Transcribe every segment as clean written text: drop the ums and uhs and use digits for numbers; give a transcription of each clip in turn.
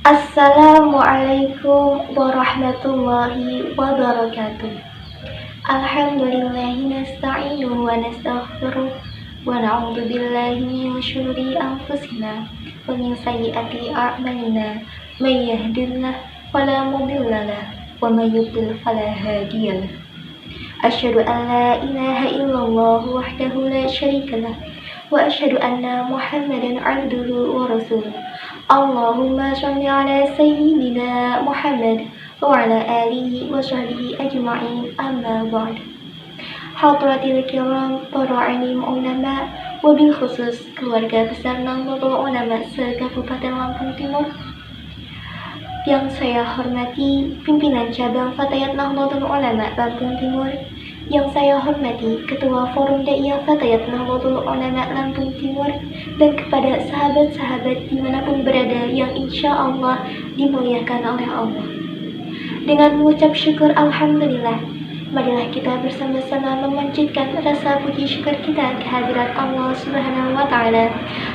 Assalamualaikum warahmatullahi wabarakatuh. Alhamdulillahi nasta'inuhu wa nastaghfiruh wa na'udzu billahi min syururi anfusina wa min sayyiati a'malina. May yahdihillahu fala mudilla lahu wa may yudlil fala hadiya lahu. Asyhadu an la ilaha illallah wahdahu la syarika lah wa asyhadu anna Muhammadan 'abduhu wa rasuluh. Allahumma shalli ala sayyidina Muhammad wa ala alihi wa sahbihi ajma'in, amma ba'd. Hadratil kiram, para alim ulama, wabil khusus keluarga besar Nahdlatul Ulama se-Kabupaten Lampung Timur, yang saya hormati pimpinan cabang Fatayat Nahdlatul Ulama Lampung Timur, yang saya hormati Ketua Forum Daiyah Fatayat Nahdlatul Ulama Lampung Timur, dan kepada sahabat-sahabat dimanapun berada yang insya Allah dimuliakan oleh Allah. Dengan mengucap syukur Alhamdulillah, marilah kita bersama-sama memanjatkan rasa puji syukur kita kehadirat Allah Subhanahu wa Ta'ala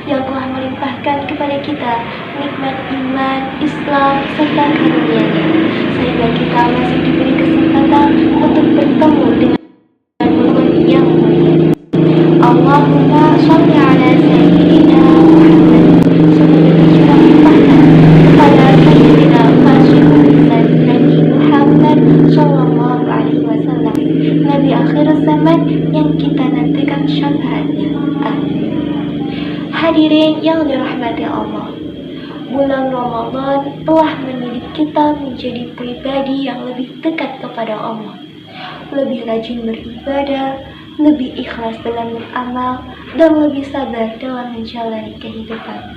yang telah melimpahkan kepada kita nikmat iman, Islam, serta karunia-Nya, sehingga kita masih diberi kesempatan untuk bertemu dengan bulan yang mulia. Allahumma sholli ala sayyidina Muhammad. Semoga kita limpahkan kepada sayyidina Masyhur Nabi Muhammad sallallahu alaihi wasallam, Nabi akhir zaman yang kita nantikan syafaatnya. Amin. Hadirin yang dirahmati Allah, bulan Ramadan telah mendidik kita menjadi pribadi yang lebih dekat kepada Allah, lebih rajin beribadah, lebih ikhlas dalam beramal, dan lebih sabar dalam menjalani kehidupan.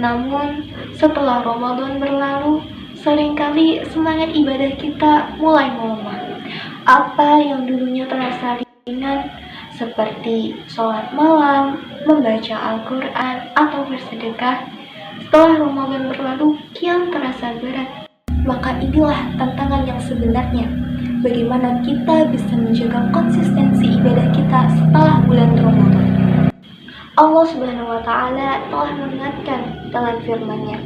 Namun, setelah Ramadan berlalu, seringkali semangat ibadah kita mulai melemah. Apa yang dulunya terasa ringan, seperti sholat malam, membaca Al-Quran, atau bersedekah, setelah Ramadan berlalu kian terasa berat. Maka inilah tantangan yang sebenarnya, bagaimana kita bisa menjaga konsistensi ibadah kita setelah bulan Ramadan. Allah Subhanahu wa Ta'ala telah mengingatkan dalam firman-Nya,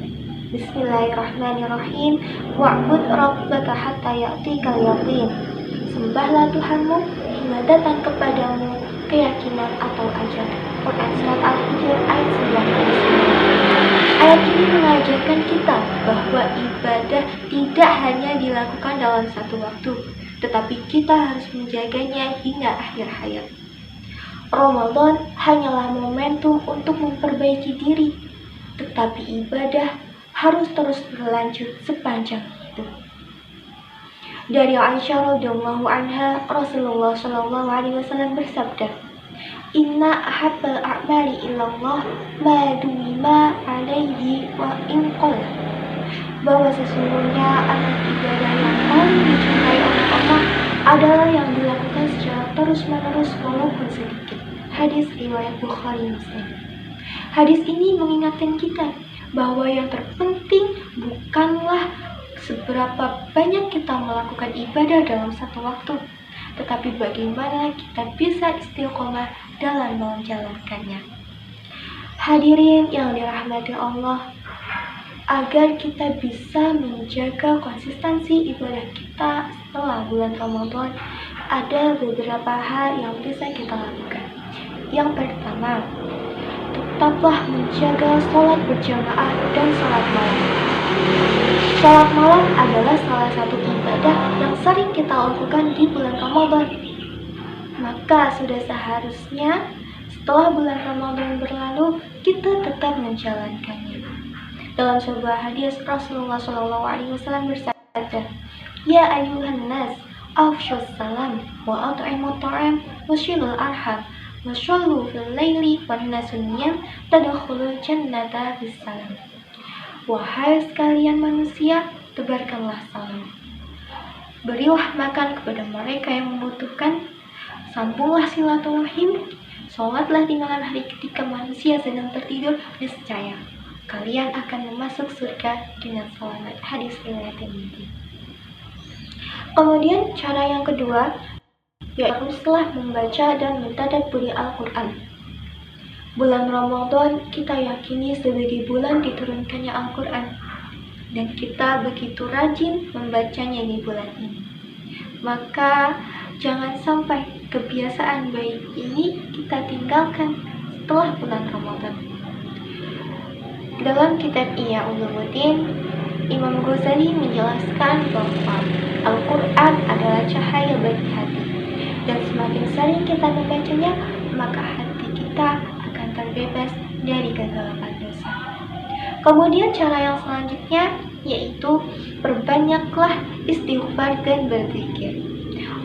Bismillahirrahmanirrahim, wa'bud rabbaka hatta ya'tikal yaqin. Sembahlah Tuhanmu hingga datang kepadamu keyakinan atau ajal. Quran Surat Al-Hijr ayat 19. Ayat ini mengajarkan kita bahwa ibadah tidak hanya dilakukan dalam satu waktu, tetapi kita harus menjaganya hingga akhir hayat. Ramadan hanyalah momentum untuk memperbaiki diri, tetapi ibadah harus terus berlanjut sepanjang hidup. Dari Aisyah radhiyallahu anha, Rasulullah shallallahu alaihi wasallam bersabda, Inna ahabbal a'mali ilallah ma duwima alaihi wa inqala. Bahwa sesungguhnya amal ibadah yang paling dicintai oleh Allah adalah yang dilakukan secara terus-menerus walaupun sedikit. Hadis riwayat Bukhari Muslim. Hadis ini mengingatkan kita bahwa yang terpenting bukanlah seberapa banyak kita melakukan ibadah dalam satu waktu, tetapi bagaimana kita bisa istiqomah dalam menjalankannya. Hadirin yang dirahmati Allah, agar kita bisa menjaga konsistensi ibadah kita setelah bulan Ramadan, ada beberapa hal yang bisa kita lakukan. Yang pertama, tetaplah menjaga sholat berjamaah dan sholat malam. Sholat malam adalah salah satu ibadah yang sering kita lakukan di bulan Ramadan. Maka sudah seharusnya setelah bulan Ramadan berlalu, kita tetap menjalankannya. Dalam sebuah hadis, Rasulullah SAW bersabda, Ya ayuhan nas, afshus salam, wa at'imut ta'am, wa shilul arham, wa shollu fil laili, wa nasuniyam, tadkhulul jannata bisalam. Wahai sekalian manusia, tebarkanlah salam. Berilah makan kepada mereka yang membutuhkan, sambunglah silaturahim, sholatlah di malam hari ketika manusia sedang tertidur, niscaya kalian akan masuk surga dengan selamat. Hadis riwayat Tirmidzi. Kemudian cara yang kedua, yaitu setelah membaca dan mentadabburi Al-Quran. Bulan Ramadan kita yakini sebagai bulan diturunkannya Al-Quran. dan kita begitu rajin membacanya di bulan ini. Maka jangan sampai kebiasaan baik ini kita tinggalkan setelah bulan Ramadan. Dalam kitab Ihya Ulumuddin, Imam Ghazali menjelaskan bahwa Al-Quran adalah cahaya bagi hati, dan semakin sering kita membacanya, maka hati kita akan terbebas dari kegelapan dosa. Kemudian cara yang selanjutnya yaitu perbanyaklah istighfar dan berzikir.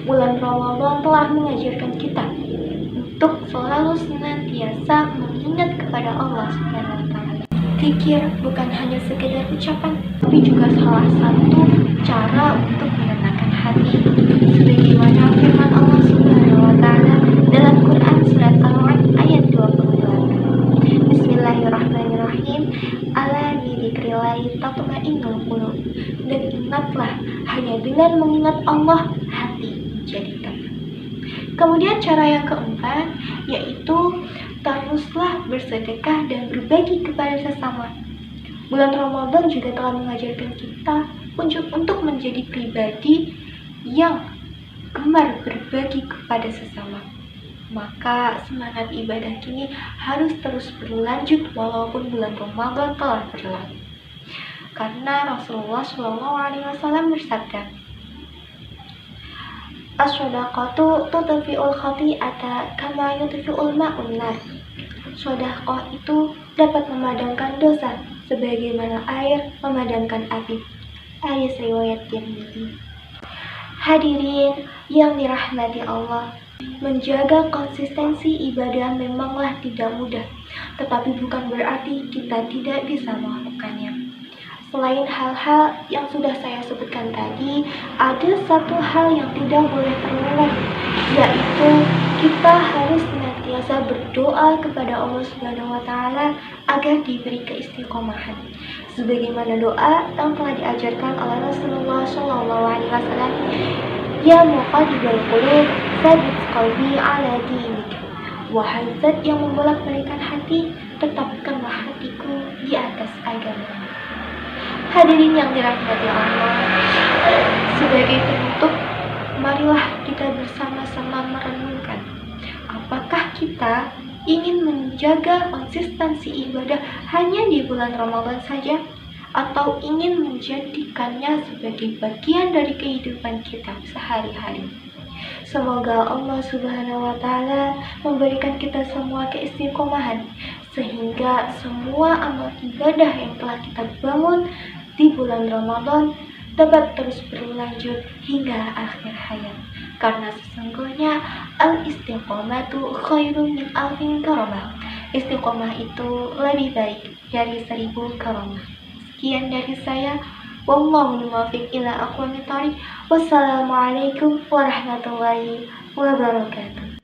Bulan Ramadan telah mengajarkan kita untuk selalu senantiasa mengingat kepada Allah Subhanahu wa Ta'ala. Zikir bukan hanya sekedar ucapan, tapi juga salah satu cara untuk menenangkan hati. Sebagaimana firman Allah Subhanahu wa Ta'ala dalam Quran surat Al-Ra'd ayat 28. Bismillahirrahmanirrahim. Ala bidzikrillahi tatma'innul qulub. Dan ingatlah, hanya dengan mengingat Allah hati menjadi tenang. Kemudian cara yang keempat yaitu teruslah bersedekah dan berbagi kepada sesama. Bulan Ramadan juga telah mengajarkan kita untuk menjadi pribadi yang gemar berbagi kepada sesama. Maka semangat ibadah kini harus terus berlanjut walaupun bulan Ramadan telah berlalu. Karena Rasulullah SAW bersabda, "As-shadaqatu tudfi'ul khati'ata kama yudfi'ul ma'un nar." Sedekah itu dapat memadamkan dosa sebagaimana air memadamkan api. Hadis riwayat Tirmidzi. Hadirin yang dirahmati Allah, menjaga konsistensi ibadah memanglah tidak mudah, tetapi bukan berarti kita tidak bisa melakukannya. Selain hal-hal yang sudah saya sebutkan tadi, ada satu hal yang tidak boleh terlewat, yaitu kita harus senantiasa berdoa kepada Allah Subhanahu wa Ta'ala agar diberi keistiqomahan. Sebagaimana doa yang telah diajarkan oleh Rasulullah SAW, "Ya muqallibal qulub, tsabbit qalbi ala dinik." Wahai zat yang membolak-balikan hati, tetapkanlah hatiku di atas agama. Hadirin yang dirahmati Allah, sebagai penutup, marilah kita bersama-sama merenungkan, apakah kita ingin menjaga konsistensi ibadah hanya di bulan Ramadan saja, atau ingin menjadikannya sebagai bagian dari kehidupan kita sehari-hari. Semoga Allah Subhanahu wa Ta'ala memberikan kita semua keistiqomahan, sehingga semua amal ibadah yang telah kita bangun di bulan Ramadan dapat terus berlanjut hingga akhir hayat. Karena sesungguhnya al-istiqomatu khairun min alfin karamah. Istiqomah itu lebih baik dari 1000 karamah. Sekian dari saya. Wallahu muwaffiq ila aqwamit thoriq. Wassalamualaikum warahmatullahi wabarakatuh.